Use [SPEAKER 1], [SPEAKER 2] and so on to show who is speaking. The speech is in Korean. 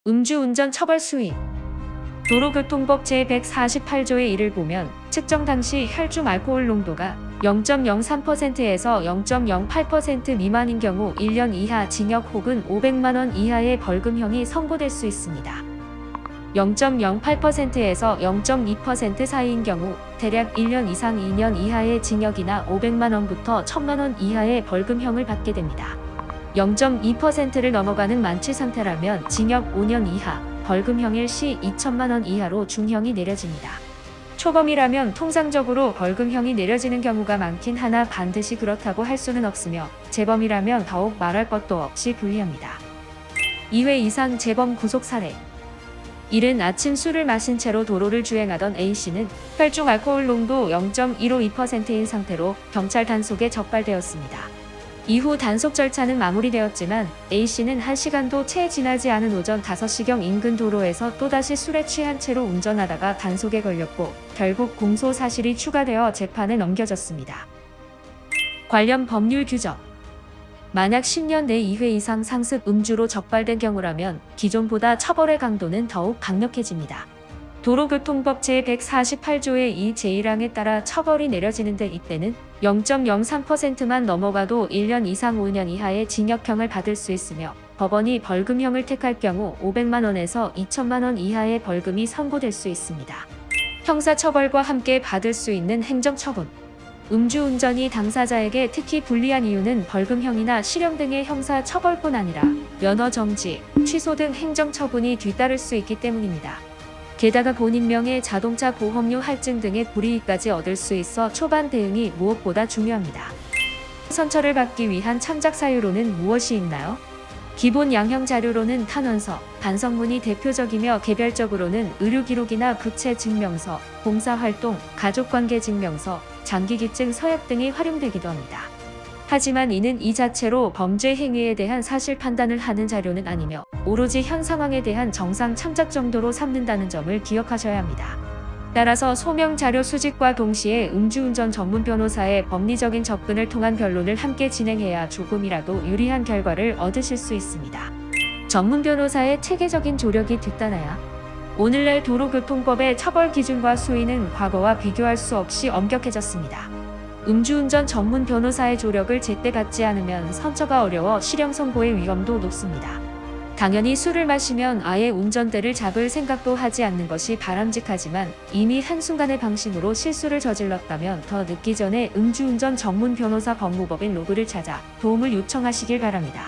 [SPEAKER 1] 음주운전 처벌 수위. 도로교통법 제148조의 1을 보면 측정 당시 혈중 알코올 농도가 0.03%에서 0.08% 미만인 경우 1년 이하 징역 혹은 500만 원 이하의 벌금형이 선고될 수 있습니다. 0.08%에서 0.2% 사이인 경우 대략 1년 이상 2년 이하의 징역이나 500만 원부터 1000만 원 이하의 벌금형을 받게 됩니다. 0.2%를 넘어가는 만취 상태라면 징역 5년 이하, 벌금형일 시 2천만 원 이하로 중형이 내려집니다. 초범이라면 통상적으로 벌금형이 내려지는 경우가 많긴 하나 반드시 그렇다고 할 수는 없으며 재범이라면 더욱 말할 것도 없이 불리합니다. 2회 이상 재범 구속 사례. 이른 아침 술을 마신 채로 도로를 주행하던 A씨는 혈중 알코올 농도 0.152%인 상태로 경찰 단속에 적발되었습니다. 이후 단속 절차는 마무리되었지만 A씨는 1시간도 채 지나지 않은 오전 5시경 인근 도로에서 또다시 술에 취한 채로 운전하다가 단속에 걸렸고 결국 공소 사실이 추가되어 재판에 넘겨졌습니다. 관련 법률 규정. 만약 10년 내 2회 이상 상습 음주로 적발된 경우라면 기존보다 처벌의 강도는 더욱 강력해집니다. 도로교통법 제148조의 2 제1항에 따라 처벌이 내려지는데 이때는 0.03%만 넘어가도 1년 이상 5년 이하의 징역형을 받을 수 있으며 법원이 벌금형을 택할 경우 500만 원에서 2천만 원 이하의 벌금이 선고될 수 있습니다. 형사처벌과 함께 받을 수 있는 행정처분. 음주운전이 당사자에게 특히 불리한 이유는 벌금형이나 실형 등의 형사처벌뿐 아니라 면허 정지, 취소 등 행정처분이 뒤따를 수 있기 때문입니다. 게다가 본인 명의 자동차 보험료 할증 등의 불이익까지 얻을 수 있어 초반 대응이 무엇보다 중요합니다. 선처를 받기 위한 참작 사유로는 무엇이 있나요? 기본 양형 자료로는 탄원서, 반성문이 대표적이며 개별적으로는 의료기록이나 부채 증명서, 봉사활동, 가족관계 증명서, 장기기증 서약 등이 활용되기도 합니다. 하지만 이는 이 자체로 범죄 행위에 대한 사실 판단을 하는 자료는 아니며 오로지 현 상황에 대한 정상 참작 정도로 삼는다는 점을 기억하셔야 합니다. 따라서 소명 자료 수집과 동시에 음주운전 전문 변호사의 법리적인 접근을 통한 변론을 함께 진행해야 조금이라도 유리한 결과를 얻으실 수 있습니다. 전문 변호사의 체계적인 조력이 뒷따라야 오늘날 도로교통법의 처벌 기준과 수위는 과거와 비교할 수 없이 엄격해졌습니다. 음주운전 전문 변호사의 조력을 제때 갖지 않으면 선처가 어려워 실형 선고의 위험도 높습니다. 당연히 술을 마시면 아예 운전대를 잡을 생각도 하지 않는 것이 바람직하지만 이미 한순간의 방심으로 실수를 저질렀다면 더 늦기 전에 음주운전 전문 변호사 법무법인 로그를 찾아 도움을 요청하시길 바랍니다.